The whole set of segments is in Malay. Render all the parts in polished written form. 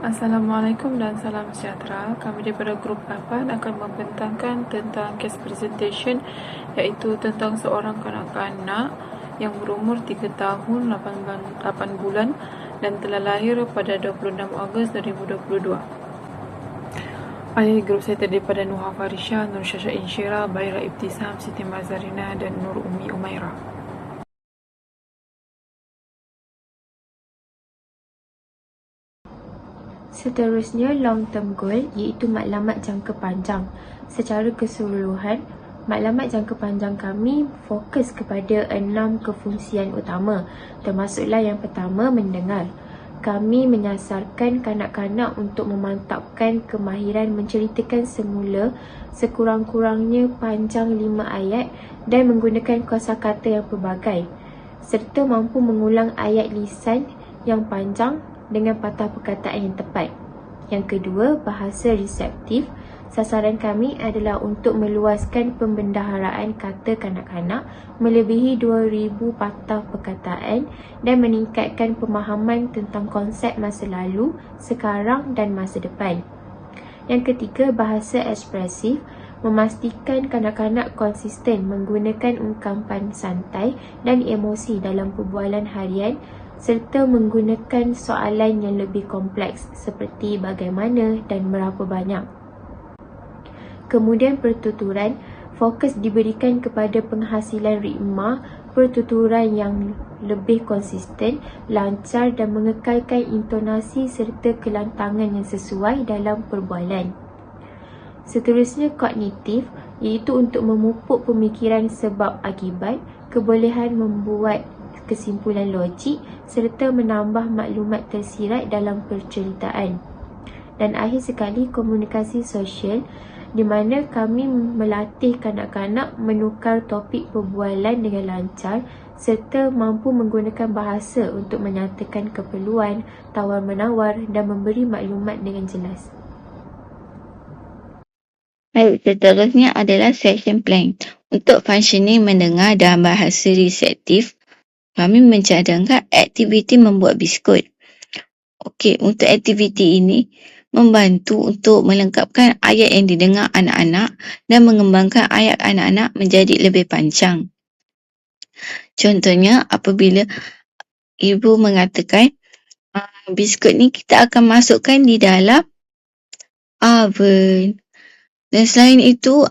Assalamualaikum dan salam sejahtera. Kami daripada grup 8 akan membentangkan tentang case presentation, iaitu tentang seorang kanak-kanak yang berumur 3 tahun 8 bulan dan telah lahir pada 26 Ogos 2022. Ayah grup saya terdiri daripada Nuha Farisha, Nur Syasha Insyira, Baira Ibtisam, Siti Mazarina dan Nur Umi Umaira. Seterusnya, long term goal iaitu maklumat jangka panjang. Secara keseluruhan, maklumat jangka panjang kami fokus kepada 6 kefungsian utama, termasuklah yang pertama, mendengar. Kami menyasarkan kanak-kanak untuk memantapkan kemahiran menceritakan semula sekurang-kurangnya panjang 5 ayat dan menggunakan kosakata yang pelbagai, serta mampu mengulang ayat lisan yang panjang dengan patah perkataan yang tepat. Yang kedua, bahasa reseptif. Sasaran kami adalah untuk meluaskan pembendaharaan kata kanak-kanak melebihi 2,000 patah perkataan dan meningkatkan pemahaman tentang konsep masa lalu, sekarang dan masa depan. Yang ketiga, bahasa ekspresif. Memastikan kanak-kanak konsisten menggunakan ungkapan santai dan emosi dalam perbualan harian serta menggunakan soalan yang lebih kompleks seperti bagaimana dan berapa banyak. Kemudian pertuturan, fokus diberikan kepada penghasilan ritma pertuturan yang lebih konsisten, lancar dan mengekalkan intonasi serta kelantangan yang sesuai dalam perbualan. Seterusnya, kognitif, iaitu untuk memupuk pemikiran sebab akibat, kebolehan membuat kesimpulan logik serta menambah maklumat tersirat dalam perceritaan. Dan akhir sekali, komunikasi sosial, di mana kami melatih kanak-kanak menukar topik perbualan dengan lancar serta mampu menggunakan bahasa untuk menyatakan keperluan, tawar-menawar dan memberi maklumat dengan jelas. Baik, seterusnya adalah session plan. Untuk functioning mendengar dan bahasa reseptif, kami mencadangkan aktiviti membuat biskut. Okey, untuk aktiviti ini membantu untuk melengkapkan ayat yang didengar anak-anak dan mengembangkan ayat anak-anak menjadi lebih panjang. Contohnya, apabila ibu mengatakan, biskut ni kita akan masukkan di dalam oven. Dan selain itu,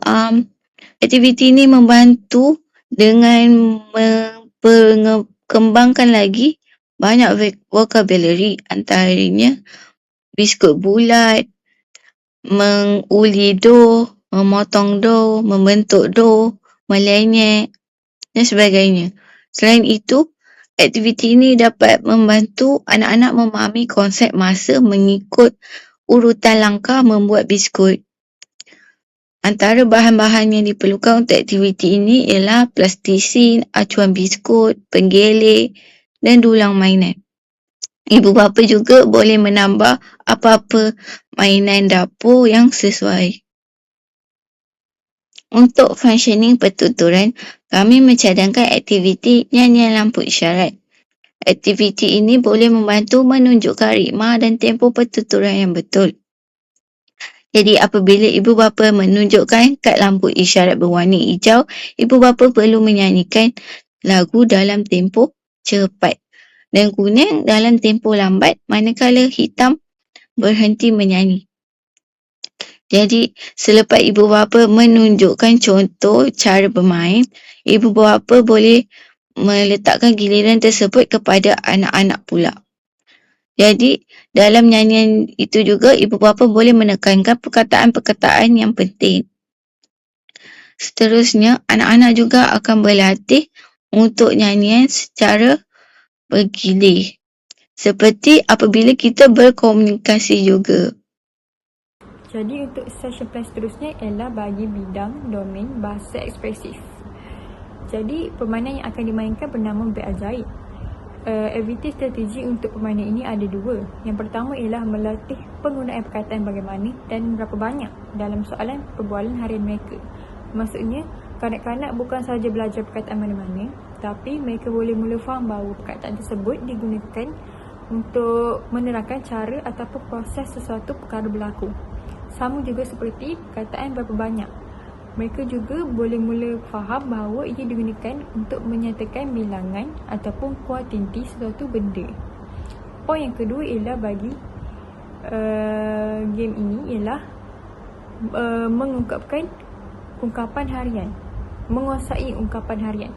aktiviti ini membantu dengan kembangkan lagi banyak vocabulary, antaranya biskut bulat, menguli dough, memotong dough, membentuk dough, melenyek dan sebagainya. Selain itu, aktiviti ini dapat membantu anak-anak memahami konsep masa mengikut urutan langkah membuat biskut. Antara bahan-bahan yang diperlukan untuk aktiviti ini ialah plastisin, acuan biskut, penggelik dan dulang mainan. Ibu bapa juga boleh menambah apa-apa mainan dapur yang sesuai. Untuk functioning pertuturan, kami mencadangkan aktiviti nyanyian lampu isyarat. Aktiviti ini boleh membantu menunjukkan ritma dan tempo pertuturan yang betul. Jadi apabila ibu bapa menunjukkan kad lampu isyarat berwarna hijau, ibu bapa perlu menyanyikan lagu dalam tempo cepat dan kuning dalam tempo lambat, manakala hitam berhenti menyanyi. Jadi selepas ibu bapa menunjukkan contoh cara bermain, ibu bapa boleh meletakkan giliran tersebut kepada anak-anak pula. Jadi, dalam nyanyian itu juga, ibu bapa boleh menekankan perkataan-perkataan yang penting. Seterusnya, anak-anak juga akan berlatih untuk nyanyian secara bergilir. Seperti apabila kita berkomunikasi juga. Jadi untuk session plan seterusnya ialah bagi bidang domain bahasa ekspresif. Jadi permainan yang akan dimainkan bernama Beg Ajaib. Aktiviti strategi untuk permainan ini ada 2. Yang pertama ialah melatih penggunaan perkataan bagaimana dan berapa banyak dalam soalan perbualan harian mereka. Maksudnya, kanak-kanak bukan sahaja belajar perkataan mana-mana, tapi mereka boleh mula faham bahawa perkataan tersebut digunakan untuk menerangkan cara ataupun proses sesuatu perkara berlaku. Sama juga seperti perkataan berapa banyak. Mereka juga boleh mula faham bahawa ia digunakan untuk menyatakan bilangan ataupun kuantiti sesuatu benda. Poin yang kedua ialah bagi game ini ialah mengungkapkan ungkapan harian, menguasai ungkapan harian.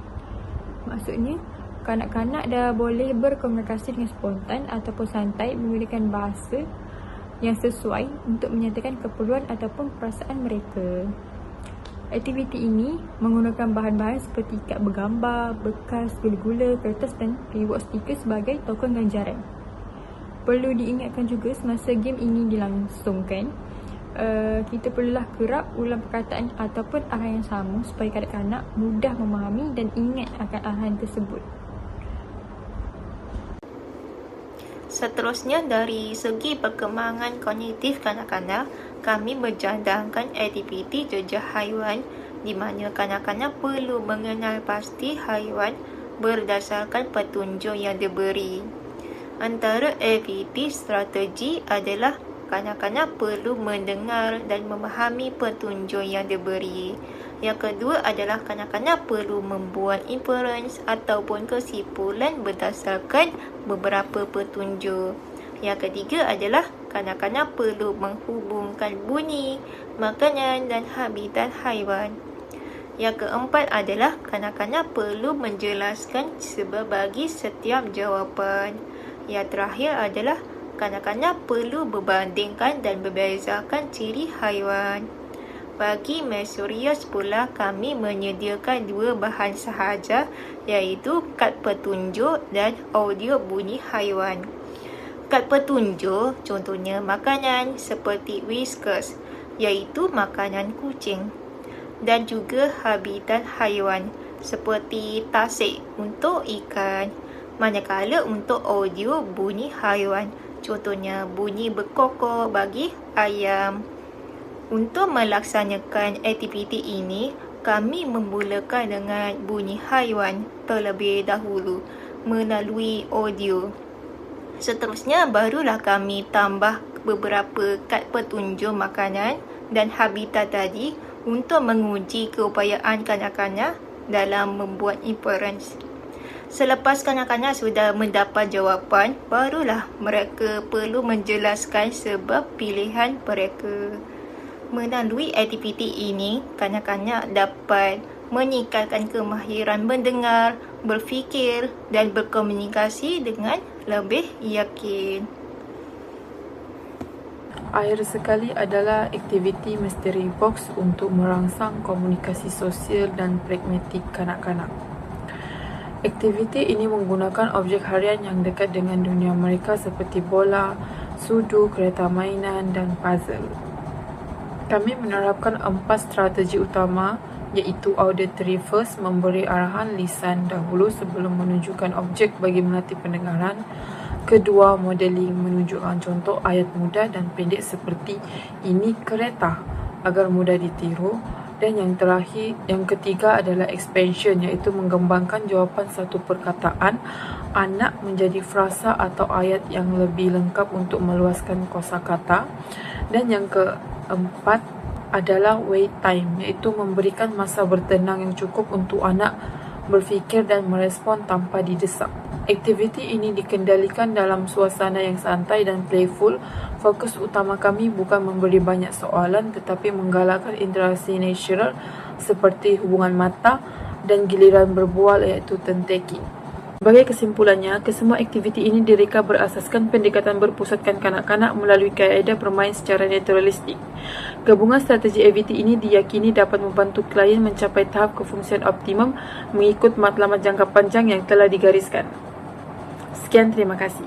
Maksudnya, kanak-kanak dah boleh berkomunikasi dengan spontan ataupun santai menggunakan bahasa yang sesuai untuk menyatakan keperluan ataupun perasaan mereka. Aktiviti ini menggunakan bahan-bahan seperti kad bergambar, bekas, gula-gula, kertas dan reward stiker sebagai token ganjaran. Perlu diingatkan juga semasa game ini dilangsungkan, kita perlulah kerap ulang perkataan ataupun arahan yang sama supaya kanak-kanak mudah memahami dan ingat akan arahan tersebut. Seterusnya, dari segi perkembangan kognitif kanak-kanak, kami bercadangkan aktiviti jejak haiwan di mana kanak-kanak perlu mengenal pasti haiwan berdasarkan petunjuk yang diberi. Antara aktiviti strategi adalah kanak-kanak perlu mendengar dan memahami petunjuk yang diberi. Yang kedua adalah kanak-kanak perlu membuat inference ataupun kesimpulan berdasarkan beberapa petunjuk. Yang ketiga adalah kanak-kanak perlu menghubungkan bunyi, makanan dan habitat haiwan. Yang keempat adalah kanak-kanak perlu menjelaskan sebab bagi setiap jawapan. Yang terakhir adalah kanak-kanak perlu berbandingkan dan membezakan ciri haiwan. Bagi Mesurius pula, kami menyediakan dua bahan sahaja, iaitu kad petunjuk dan audio bunyi haiwan. Kad petunjuk contohnya makanan seperti whiskers, iaitu makanan kucing, dan juga habitat haiwan seperti tasik untuk ikan. Manakala untuk audio bunyi haiwan, contohnya bunyi berkokok bagi ayam. Untuk melaksanakan aktiviti ini, kami memulakan dengan bunyi haiwan terlebih dahulu melalui audio. Seterusnya, barulah kami tambah beberapa kad petunjuk makanan dan habitat tadi untuk menguji keupayaan kanak-kanak dalam membuat inference. Selepas kanak-kanak sudah mendapat jawapan, barulah mereka perlu menjelaskan sebab pilihan mereka. Melalui aktiviti ini, kanak-kanak dapat meningkatkan kemahiran mendengar, berfikir dan berkomunikasi dengan lebih yakin. Akhir sekali adalah aktiviti Mystery Box untuk merangsang komunikasi sosial dan pragmatik kanak-kanak. Aktiviti ini menggunakan objek harian yang dekat dengan dunia mereka seperti bola, sudu, kereta mainan dan puzzle. Kami menerapkan 4 strategi utama, iaitu auditory first, memberi arahan lisan dahulu sebelum menunjukkan objek bagi melatih pendengaran. Kedua, modeling, menunjukkan contoh ayat mudah dan pendek seperti ini kereta agar mudah ditiru. Dan yang ketiga adalah expansion, iaitu mengembangkan jawapan satu perkataan anak menjadi frasa atau ayat yang lebih lengkap untuk meluaskan kosakata. Dan yang keempat adalah wait time, iaitu memberikan masa bertenang yang cukup untuk anak berfikir dan merespon tanpa didesak. Aktiviti ini dikendalikan dalam suasana yang santai dan playful. Fokus utama kami bukan memberi banyak soalan tetapi menggalakkan interaksi natural seperti hubungan mata dan giliran berbual iaitu turn taking. Sebagai kesimpulannya, kesemua aktiviti ini direka berasaskan pendekatan berpusatkan kanak-kanak melalui kaedah bermain secara naturalistik. Gabungan strategi aktiviti ini diyakini dapat membantu klien mencapai tahap kefungsian optimum mengikut matlamat jangka panjang yang telah digariskan. Sekian, terima kasih.